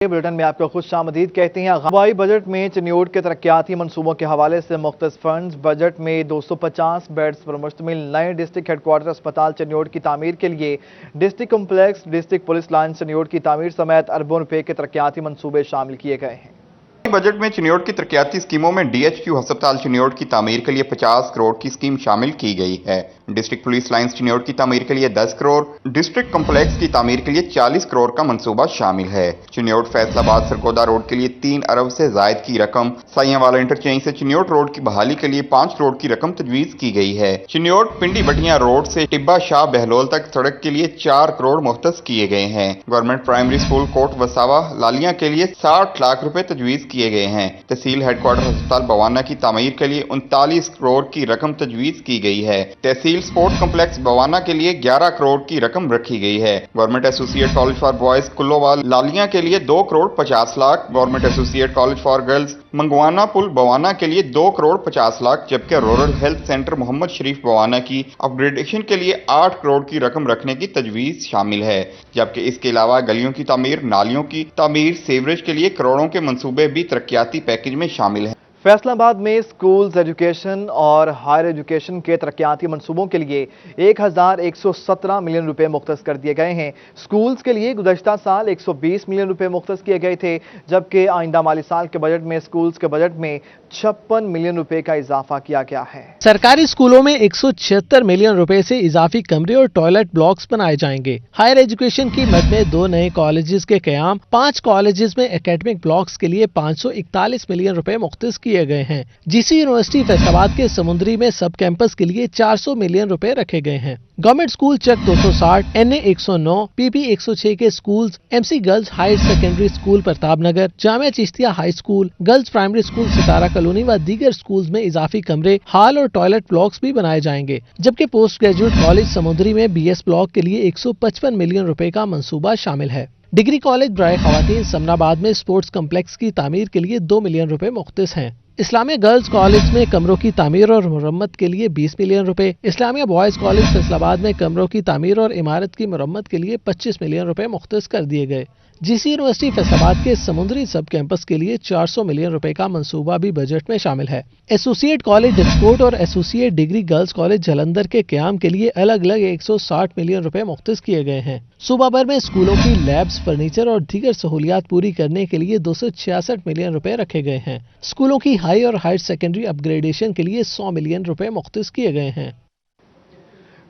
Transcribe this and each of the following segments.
Bulletin میں آپ کو خوش آمدید کہتے ہیں۔ ہوائی بجٹ میں چنیوٹ کے ترقیاتی منصوبوں کے حوالے سے مختص فنڈز بجٹ میں 250 بیڈز پر مشتمل نئے ڈسٹرکٹ ہیڈ کوارٹر اسپتال چنیوٹ کی تعمیر کے لیے district complex, district police line Chiniot کی تعمیر سمیت اربوں روپے کے ترقیاتی منصوبے شامل کیے گئے ہیں۔ بجٹ میں چنیوٹ کی ترقیاتی اسکیموں میں ڈی ایچ کیو ہسپتال چنیوٹ کی تعمیر کے لیے 50 کروڑ کی اسکیم شامل کی گئی ہے۔ ڈسٹرکٹ پولیس لائنز چنیوٹ کی تعمیر کے لیے 10 کروڑ، ڈسٹرکٹ کمپلیکس کی تعمیر کے لیے 40 کروڑ کا منصوبہ شامل ہے۔ چنیوٹ فیصل آباد سرگودا روڈ کے لیے 3 ارب سے زائد کی رقم، سائیاں والا انٹرچینج سے چنیوٹ روڈ کی بحالی کے لیے 5 کروڑ کی رقم تجویز کی گئی ہے۔ چنیوٹ پنڈی بٹیاں روڈ سے ٹبا شاہ بہلول تک سڑک کے لیے 4 کروڑ مختص کیے گئے ہیں۔ گورنمنٹ پرائمری اسکول کوٹ وساوا لالیاں کے لیے 60 لاکھ روپے تجویز کیے گئے ہیں۔ تحصیل ہیڈ کوارٹر ہسپتال بوانا کی تعمیر کے لیے 39 کروڑ کی رقم تجویز کی گئی ہے۔ تحصیل سپورٹ کمپلیکس بوانا کے لیے 11 کروڑ کی رقم رکھی گئی ہے۔ گورنمنٹ ایسوسی ایٹ کالج فار بوائز کلووال لالیاں کے لیے 2 کروڑ 50 لاکھ، گورنمنٹ ایسوسی ایٹ کالج فار گرلز منگوانا پل بوانا کے لیے 2 کروڑ 50 لاکھ، جبکہ رورل ہیلتھ سینٹر محمد شریف بوانا کی اپ گریڈیشن کے لیے 8 کروڑ کی رقم رکھنے کی تجویز شامل ہے، جبکہ اس کے علاوہ گلیوں کی تعمیر، نالیوں کی تعمیر، سیوریج کے لیے کروڑوں کے منصوبے بھی ترقیاتی پیکج میں شامل ہیں۔ فیصل آباد میں سکولز ایجوکیشن اور ہائر ایجوکیشن کے ترقیاتی منصوبوں کے لیے 1117 ملین روپے مختص کر دیے گئے ہیں۔ سکولز کے لیے گزشتہ سال 120 ملین روپے مختص کیے گئے تھے، جبکہ آئندہ مالی سال کے بجٹ میں سکولز کے بجٹ میں 56 ملین روپے کا اضافہ کیا گیا ہے۔ سرکاری سکولوں میں 176 ملین روپے سے اضافی کمرے اور ٹوائلٹ بلاکس بنائے جائیں گے۔ ہائر ایجوکیشن کی مد میں 2 نئے کالجز کے قیام، 5 کالجز میں اکیڈمک بلاکس کے لیے 541 ملین روپے مختص کیے گئے ہیں۔ جی سی یونیورسٹی فیصل آباد کے سمندری میں سب کیمپس کے لیے 400 ملین روپے رکھے گئے ہیں۔ گورنمنٹ سکول چک 260، این اے 109، پی پی 106 کے schools, M C girls higher secondary school Pratap Nagar, Jamia Chishtia high school, girls primary school Sitara colony و دیگر سکولز میں اضافی کمرے، ہال اور ٹوائلٹ بلاکس بھی بنائے جائیں گے، جبکہ پوسٹ گریجویٹ کالج سمندری میں بی ایس بلاک کے لیے 155 ملین روپے کا منصوبہ شامل ہے۔ ڈگری کالج برائے خواتین سمن آباد میں سپورٹس کمپلیکس کی تعمیر کے لیے 2 ملین روپے مختص ہیں۔ اسلامیہ گرلز کالج میں کمروں کی تعمیر اور مرمت کے لیے 20 ملین روپے، اسلامیہ بوائز کالج فیصل آباد میں کمروں کی تعمیر اور عمارت کی مرمت کے لیے 25 ملین روپے مختص کر دیے گئے۔ جی سی یونیورسٹی فیصل آباد کے سمندری سب کیمپس کے لیے 400 ملین روپے کا منصوبہ بھی بجٹ میں شامل ہے۔ ایسوسیٹ کالج ڈسکوٹ اور associate degree girls college Jalandhar کے قیام کے لیے الگ الگ 160 ملین روپے مختص کیے گئے ہیں۔ صوبہ بھر میں اسکولوں کی لیبز، فرنیچر اور دیگر سہولیات پوری کرنے کے لیے 266 ملین روپے رکھے گئے ہیں۔ اسکولوں کی ہائی اور ہائر سیکنڈری اپ گریڈیشن کے لیے 100 ملین روپے مختص کیے گئے ہیں۔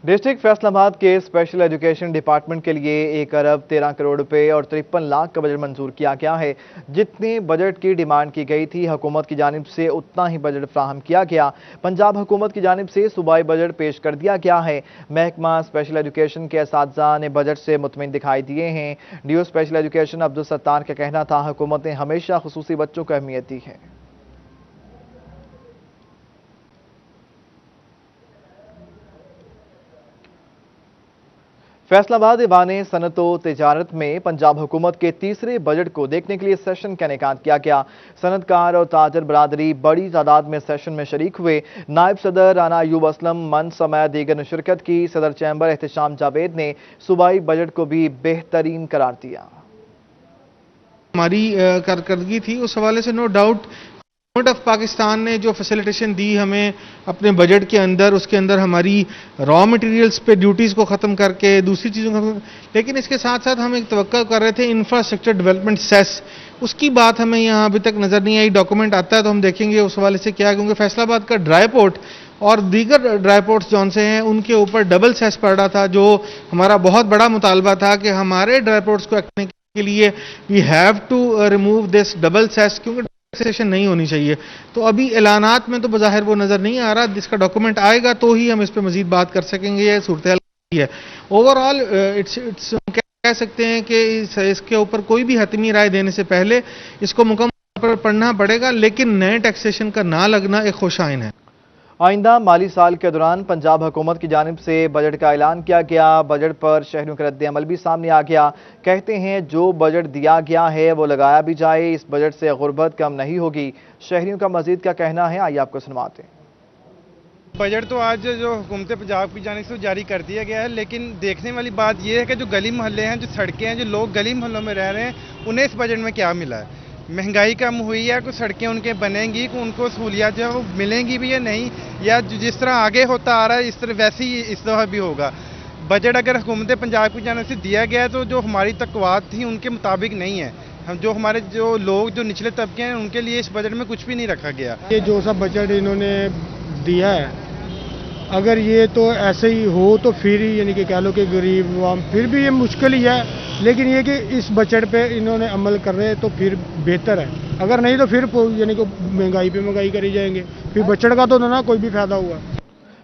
ڈسٹرکٹ فیصل آباد کے اسپیشل ایجوکیشن ڈپارٹمنٹ کے لیے 1 ارب 13 کروڑ روپے اور 53 لاکھ کا بجٹ منظور کیا گیا ہے۔ جتنے بجٹ کی ڈیمانڈ کی گئی تھی، حکومت کی جانب سے اتنا ہی بجٹ فراہم کیا گیا۔ پنجاب حکومت کی جانب سے صوبائی بجٹ پیش کر دیا گیا ہے۔ محکمہ اسپیشل ایجوکیشن کے اساتذہ نے بجٹ سے مطمئن دکھائی دیے ہیں۔ ڈیو اسپیشل ایجوکیشن عبدالستار کا کہنا تھا، حکومت نے ہمیشہ خصوصی بچوں کو اہمیت دی ہے۔ فیصل آباد ایوان صنعت و تجارت میں پنجاب حکومت کے تیسرے بجٹ کو دیکھنے کے لیے سیشن کا انعقاد کیا گیا۔ صنعت کار اور تاجر برادری بڑی تعداد میں سیشن میں شریک ہوئے۔ نائب صدر رانا ایوب اسلم من سمیت دیگر نے شرکت کی۔ صدر چیمبر احتشام جاوید نے صوبائی بجٹ کو بھی بہترین قرار دیا۔ ہماری کارکردگی تھی، اس حوالے سے no doubt government of Pakistan نے جو فیسیلیٹیشن دی ہمیں اپنے بجٹ کے اندر، اس کے اندر ہماری را مٹیریلز پہ ڈیوٹیز کو ختم کر کے دوسری چیزوں کو، لیکن اس کے ساتھ ساتھ ہم ایک توقع کر رہے تھے انفراسٹرکچر ڈیولپمنٹ سیس، اس کی بات ہمیں یہاں ابھی تک نظر نہیں آئی۔ ڈاکومنٹ آتا ہے تو ہم دیکھیں گے اس حوالے سے کیا، کیونکہ فیصل آباد کا ڈرائی پورٹ اور دیگر ڈرائی پورٹس جون سے ہیں ان کے اوپر ڈبل سیس پڑ رہا تھا، جو ہمارا بہت بڑا مطالبہ تھا کہ ہمارے ڈرائی پورٹس کو کرنے کے لیے we have to remove this double cess, کیونکہ ٹیکسیشن نہیں ہونی چاہیے۔ تو ابھی اعلانات میں تو بظاہر وہ نظر نہیں آ رہا، جس کا ڈاکومنٹ آئے گا تو ہی ہم اس پہ مزید بات کر سکیں گے۔ یہ صورتحال ہے اوورآل، کہہ سکتے ہیں کہ اس کے اوپر کوئی بھی حتمی رائے دینے سے پہلے اس کو مکمل طور پر پڑھنا پڑے گا، لیکن نئے ٹیکسیشن کا نہ لگنا ایک خوش آئین ہے۔ آئندہ مالی سال کے دوران پنجاب حکومت کی جانب سے بجٹ کا اعلان کیا گیا۔ بجٹ پر شہریوں کا رد عمل بھی سامنے آ گیا۔ کہتے ہیں جو بجٹ دیا گیا ہے وہ لگایا بھی جائے، اس بجٹ سے غربت کم نہیں ہوگی۔ شہریوں کا مزید کیا کہنا ہے، آئیے آپ کو سنواتے ہیں۔ بجٹ تو آج جو حکومت پنجاب کی جانب سے جاری کر دیا گیا ہے، لیکن دیکھنے والی بات یہ ہے کہ جو گلی محلے ہیں، جو سڑکیں ہیں، جو لوگ گلی محلوں میں رہ رہے ہیں، انہیں اس بجٹ میں کیا ملا ہے؟ مہنگائی کم ہوئی ہے، کوئی سڑکیں ان کے بنیں گی، ان کو سہولیات جو ہے وہ ملیں گی بھی یا نہیں، یا جس طرح آگے ہوتا آ رہا ہے اس طرح ویسے ہی اس دفعہ بھی ہوگا؟ بجٹ اگر حکومت پنجاب کی جانب سے دیا گیا ہے تو جو ہماری توقعات تھیں ان کے مطابق نہیں ہے. ہمارے جو لوگ جو نچلے طبقے ہیں ان کے لیے اس بجٹ میں کچھ بھی نہیں رکھا گیا. یہ جو سا بجٹ انہوں نے دیا ہے، اگر یہ تو ایسے ہی ہو تو پھر یعنی کہ کہہ لو کہ غریب عوام پھر بھی یہ مشکل ہی ہے، لیکن یہ کہ اس بجٹ پہ انہوں نے عمل کر رہے تو پھر بہتر ہے، اگر نہیں تو پھر یعنی کہ مہنگائی پہ مہنگائی کری جائیں گے، پھر بجٹ کا تو نہ کوئی بھی فائدہ ہوا.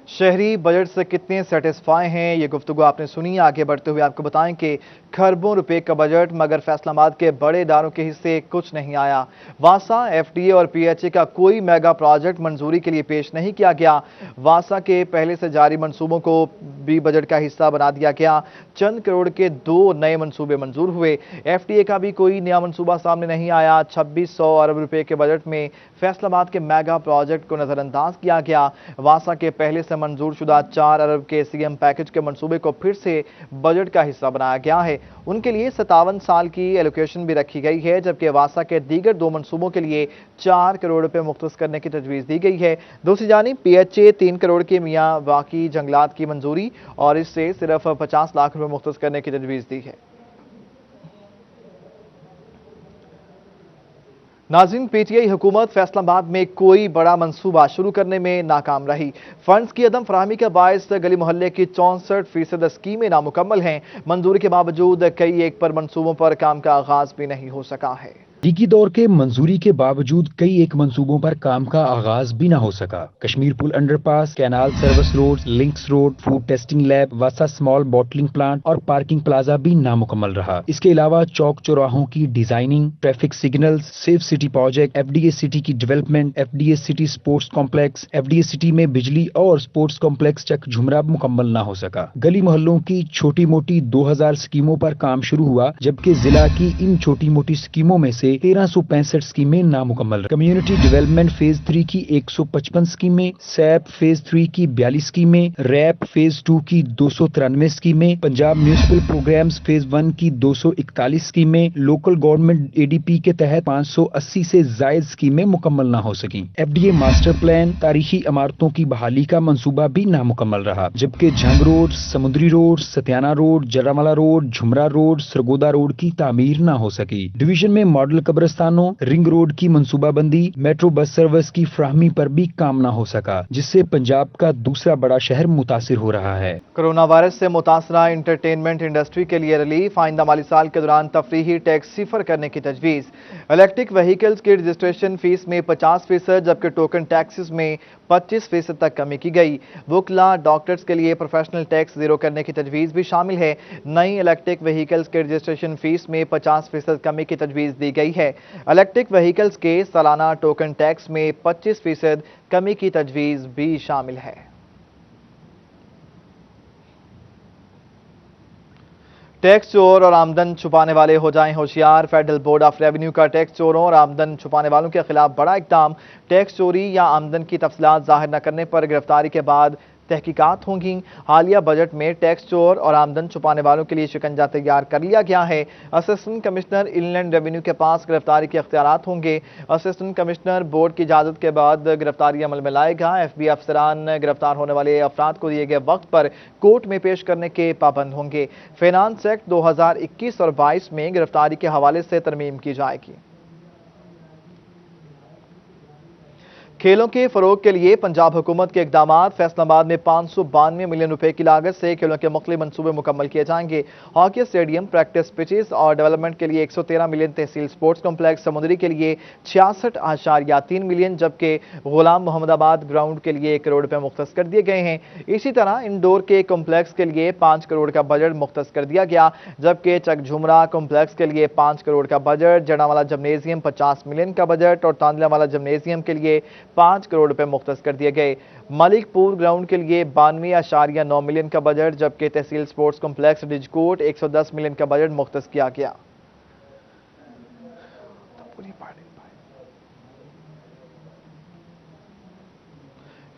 شہری بجٹ سے کتنے سیٹسفائی ہیں، یہ گفتگو آپ نے سنی. آگے بڑھتے ہوئے آپ کو بتائیں کہ کھربوں روپے کا بجٹ، مگر فیصل آباد کے بڑے اداروں کے حصے کچھ نہیں آیا. واسا، ایف ڈی اے اور پی ایچ اے کا کوئی میگا پروجیکٹ منظوری کے لیے پیش نہیں کیا گیا. واسا کے پہلے سے جاری منصوبوں کو بھی بجٹ کا حصہ بنا دیا گیا. چند کروڑ کے 2 نئے منصوبے منظور ہوئے. ایف ڈی اے کا بھی کوئی نیا منصوبہ سامنے نہیں آیا. 2600 ارب روپے کے بجٹ میں فیصل آباد کے میگا پروجیکٹ کو نظر انداز کیا گیا. واسا کے پہلے سے منظور شدہ 4 ارب کے سی ایم پیکج کے منصوبے کو پھر سے بجٹ کا حصہ بنایا گیا ہے. ان کے لیے 57 سال کی ایلوکیشن بھی رکھی گئی ہے، جبکہ واسا کے دیگر 2 منصوبوں کے لیے 4 کروڑ روپے مختص کرنے کی تجویز دی گئی ہے. دوسری جانب پی ایچ اے 3 کروڑ کے میاں واقعی جنگلات کی منظوری اور اس سے صرف 50 لاکھ روپے مختص کرنے کی تجویز دی ہے. ناظرین، پی ٹی آئی حکومت فیصل آباد میں کوئی بڑا منصوبہ شروع کرنے میں ناکام رہی. فنڈز کی عدم فراہمی کا باعث گلی محلے کی 64% اسکیمیں نامکمل ہیں. منظوری کے باوجود کئی ایک پر منصوبوں پر کام کا آغاز بھی نہیں ہو سکا ہے. تحقیقی دور کے منظوری کے باوجود کئی ایک منصوبوں پر کام کا آغاز بھی نہ ہو سکا. کشمیر پل underpass, canal service road, links road, food testing lab, واسا سمال بوٹلنگ پلانٹ اور پارکنگ پلازا بھی نامکمل رہا. اس کے علاوہ چوک چوراہوں کی designing, traffic signals, safe city project, F D A city کی development, F D A city sports complex, F D A city میں بجلی اور سپورٹس کمپلیکس چک جھمرا مکمل نہ ہو سکا. گلی محلوں کی چھوٹی موٹی 2000 اسکیموں پر کام شروع ہوا، جبکہ ضلع کی ان چھوٹی موٹی اسکیموں میں سے 1365 اسکیمیں نامکمل رہیں. کمیونٹی ڈیولپمنٹ فیز 3 کی 155 اسکیمیں، سیپ فیز 3 کی 42 اسکیمیں، ریپ فیز 2 کی 293 اسکیمیں، پنجاب میونسپل پروگرامز فیز 1 کی 241 اسکیمیں، لوکل گورنمنٹ اے ڈی پی کے تحت 580 سے زائد اسکیمیں مکمل نہ ہو سکیں. F D A master plan تاریخی عمارتوں کی بحالی کا منصوبہ بھی نامکمل رہا، جبکہ Jhang road, Samundri road, Satiana road, Jaranwala road, Jhumra road, Sargodha road کی تعمیر نہ ہو سکی. ڈویژن میں ماڈل قبرستانوں، رنگ روڈ کی منصوبہ بندی، میٹرو بس سروس کی فراہمی پر بھی کام نہ ہو سکا، جس سے پنجاب کا دوسرا بڑا شہر متاثر ہو رہا ہے. کرونا وائرس سے متاثرہ انٹرٹینمنٹ انڈسٹری کے لیے ریلیف. آئندہ مالی سال کے دوران تفریحی ٹیکس صفر کرنے کی تجویز. الیکٹرک وہیکلز کی رجسٹریشن فیس میں 50%، جبکہ ٹوکن ٹیکسز میں 25% تک کمی کی گئی. وکلا، ڈاکٹرز کے لیے پروفیشنل ٹیکس زیرو کرنے کی تجویز بھی شامل ہے. نئی الیکٹرک وہیکلز کے رجسٹریشن فیس میں 50% کمی کی تجویز دی گئی ہے. الیکٹرک وہیکلز کے سالانہ ٹوکن ٹیکس میں 25% کمی کی تجویز بھی شامل ہے. ٹیکس چور اور آمدن چھپانے والے ہو جائیں ہوشیار. فیڈرل بورڈ آف ریونیو کا ٹیکس چوروں اور آمدن چھپانے والوں کے خلاف بڑا اقدام. ٹیکس چوری یا آمدن کی تفصیلات ظاہر نہ کرنے پر گرفتاری کے بعد تحقیقات ہوں گی. حالیہ بجٹ میں ٹیکس چور اور آمدن چھپانے والوں کے لیے شکنجہ تیار کر لیا گیا ہے. اسسٹنٹ کمشنر ان لینڈ ریونیو کے پاس گرفتاری کے اختیارات ہوں گے. اسسٹنٹ کمشنر بورڈ کی اجازت کے بعد گرفتاری عمل میں لائے گا. ایف بی افسران گرفتار ہونے والے افراد کو دیے گئے وقت پر کورٹ میں پیش کرنے کے پابند ہوں گے. فینانس ایکٹ 2021 اور 22 میں گرفتاری کے حوالے سے ترمیم کی جائے گی. کھیلوں کے فروغ کے لیے پنجاب حکومت کے اقدامات. فیصل آباد میں 592 ملین روپے کی لاگت سے کھیلوں کے مختلف منصوبے مکمل کیے جائیں گے. ہاکی اسٹیڈیم، پریکٹس پچز اور ڈیولپمنٹ کے لیے 113 ملین. تحصیل سپورٹس کمپلیکس سمندری کے لیے 66.3 ملین، جبکہ غلام محمد آباد گراؤنڈ کے لیے 1 کروڑ روپے مختص کر دیے گئے ہیں. اسی طرح انڈور کے کمپلیکس کے لیے 5 کروڑ کا بجٹ مختص کر دیا گیا، جبکہ چک جھمرا کمپلیکس کے لیے 5 کروڑ کا بجٹ. جڑاوالا جمنیزیم 50 ملین کا بجٹ اور تاندلہ والا جمنیزیم کے لیے 5 کروڑ روپے مختص کر دیے گئے. ملک پور گراؤنڈ کے لیے 92.9 ملین کا بجٹ، جبکہ تحصیل سپورٹس کمپلیکس ڈجکوٹ 110 ملین کا بجٹ مختص کیا گیا.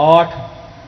8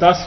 10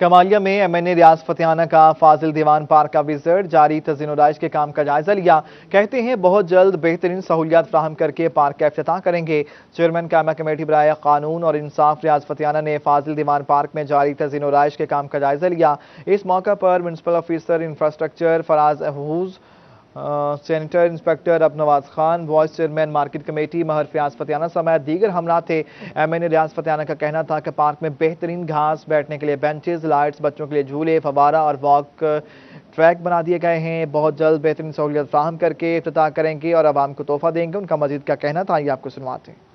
کمالیہ میں MNA ریاض فتیانہ کا فاضل دیوان پارک کا وزٹ، جاری تزئین و آرائش کے کام کا جائزہ لیا۔ کہتے ہیں بہت جلد بہترین سہولیات فراہم کر کے پارک کا افتتاح کریں گے۔ چیئرمین قائمہ کمیٹی برائے قانون اور انصاف ریاض فتیانہ نے فاضل دیوان پارک میں جاری تزئین و آرائش کے کام کا جائزہ لیا۔ اس موقع پر میونسپل آفیسر انفراسٹرکچر فراز احوز، سینیٹر انسپیکٹر ابنواز Khan, vice chairman market committee Mehr Fayyaz Fatyana سمیت دیگر حملات تھے۔ MNA ریاض فتیانہ کا کہنا تھا کہ پارک میں بہترین گھاس، بیٹھنے کے لیے بینچز، لائٹس، بچوں کے لیے جھولے، فوارہ اور واک ٹریک بنا دیے گئے ہیں۔ بہت جلد بہترین سہولیات فراہم کر کے افتتاح کریں گے اور عوام کو تحفہ دیں گے۔ ان کا مزید کیا کہنا تھا یہ آپ کو سنواتے ہیں۔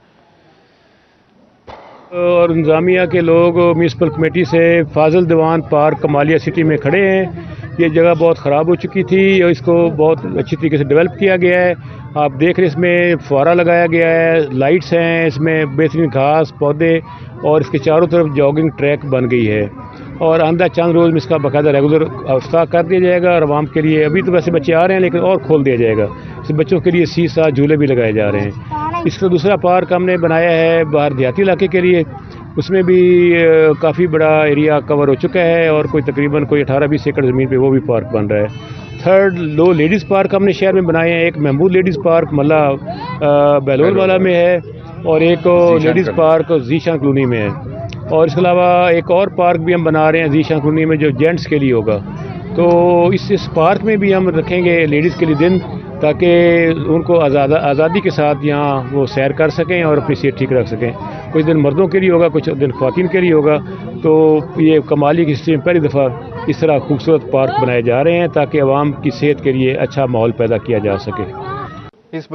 اور انتظامیہ کے لوگ میونسپل کمیٹی سے فاضل دیوان پارک کمالیہ سٹی میں کھڑے ہیں۔ یہ جگہ بہت خراب ہو چکی تھی اور اس کو بہت اچھی طریقے سے ڈیولپ کیا گیا ہے۔ آپ دیکھ رہے اس میں فوارہ لگایا گیا ہے، لائٹس ہیں، اس میں بہترین گھاس پودے اور اس کے چاروں طرف جاگنگ ٹریک بن گئی ہے اور آئندہ چند روز میں اس کا باقاعدہ ریگولر افتتاح کر دیا جائے گا اور عوام کے لیے ابھی تو ویسے بچے آ رہے ہیں لیکن اور کھول دیا جائے گا۔ اس بچوں کے لیے سیسا جھولے بھی لگائے جا رہے ہیں۔ اس کا دوسرا پارک ہم نے بنایا ہے باہر دیہاتی علاقے کے لیے، اس میں بھی کافی بڑا ایریا کور ہو چکا ہے اور تقریباً 18-20 ایکڑ زمین پہ وہ بھی پارک بن رہا ہے۔ تھرڈ لو لیڈیز پارک ہم نے شہر میں بنائے ہیں، ایک محمود لیڈیز پارک ملا بیلول والا میں ہے اور ایک لیڈیز پارک ذیشان کالونی میں ہے، اور اس کے علاوہ ایک اور پارک بھی ہم بنا رہے ہیں ذیشان کالونی میں جو جینٹس کے لیے ہوگا۔ تو اس پارک میں بھی ہم رکھیں گے لیڈیز کے لیے دن تاکہ ان کو آزادی کے ساتھ یہاں وہ سیر کر سکیں اور اپنی صحت ٹھیک رکھ سکیں۔ کچھ دن مردوں کے لیے ہوگا، کچھ دن خواتین کے لیے ہوگا۔ تو یہ کمالی کی ہسٹری میں پہلی دفعہ اس طرح خوبصورت پارک بنائے جا رہے ہیں تاکہ عوام کی صحت کے لیے اچھا ماحول پیدا کیا جا سکے۔